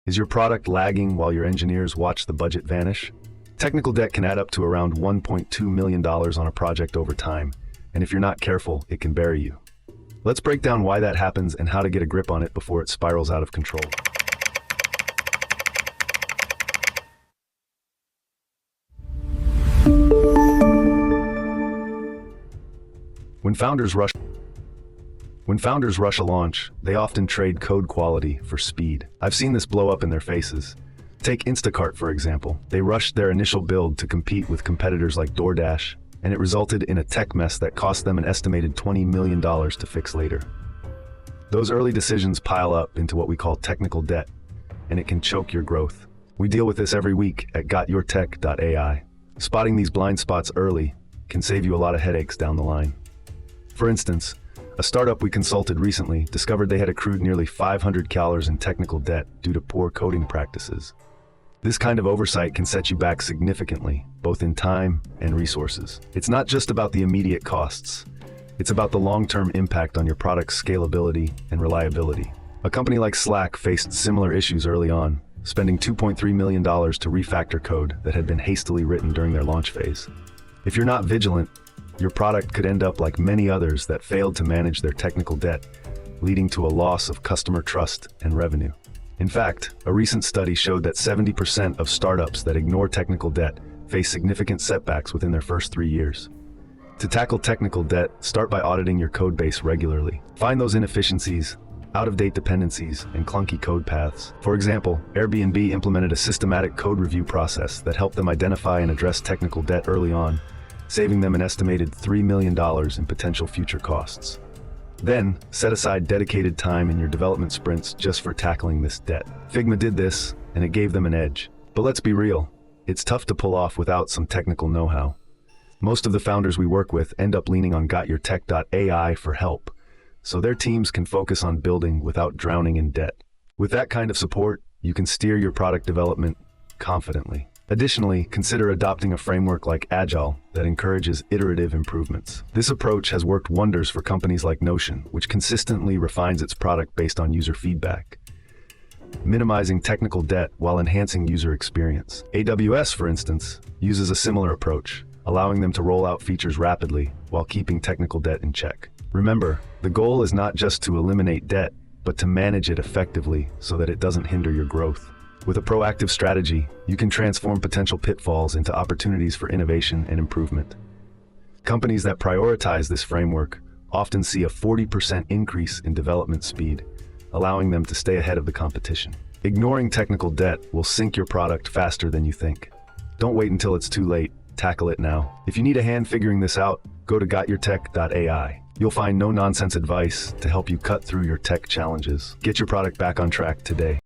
Is your product lagging while your engineers watch the budget vanish? Technical debt can add up to around $1.2 million on a project over time, and if you're not careful, it can bury you. Let's break down why that happens and how to get a grip on it before it spirals out of control. When founders rush a launch, they often trade code quality for speed. I've seen this blow up in their faces. Take Instacart, for example. They rushed their initial build to compete with competitors like DoorDash, and it resulted in a tech mess that cost them an estimated $20 million to fix later. Those early decisions pile up into what we call technical debt, and it can choke your growth. We deal with this every week at gotyourtech.ai. Spotting these blind spots early can save you a lot of headaches down the line. For instance, a startup we consulted recently discovered they had accrued nearly $500 in technical debt due to poor coding practices. This kind of oversight can set you back significantly, both in time and resources. It's not just about the immediate costs. It's about the long-term impact on your product's scalability and reliability. A company like Slack faced similar issues early on, spending $2.3 million to refactor code that had been hastily written during their launch phase. If you're not vigilant, your product could end up like many others that failed to manage their technical debt, leading to a loss of customer trust and revenue. In fact, a recent study showed that 70% of startups that ignore technical debt face significant setbacks within their first 3 years. To tackle technical debt, start by auditing your code base regularly. Find those inefficiencies, out-of-date dependencies, and clunky code paths. For example, Airbnb implemented a systematic code review process that helped them identify and address technical debt early on, saving them an estimated $3 million in potential future costs. Then, set aside dedicated time in your development sprints just for tackling this debt. Figma did this, and it gave them an edge. But let's be real, it's tough to pull off without some technical know-how. Most of the founders we work with end up leaning on gotyourtech.ai for help, so their teams can focus on building without drowning in debt. With that kind of support, you can steer your product development confidently. Additionally, consider adopting a framework like Agile that encourages iterative improvements. This approach has worked wonders for companies like Notion, which consistently refines its product based on user feedback, minimizing technical debt while enhancing user experience. AWS, for instance, uses a similar approach, allowing them to roll out features rapidly while keeping technical debt in check. Remember, the goal is not just to eliminate debt, but to manage it effectively so that it doesn't hinder your growth. With a proactive strategy, you can transform potential pitfalls into opportunities for innovation and improvement. Companies that prioritize this framework often see a 40% increase in development speed, allowing them to stay ahead of the competition. Ignoring technical debt will sink your product faster than you think. Don't wait until it's too late. Tackle it now. If you need a hand figuring this out, go to gotyourtech.ai. You'll find no-nonsense advice to help you cut through your tech challenges. Get your product back on track today.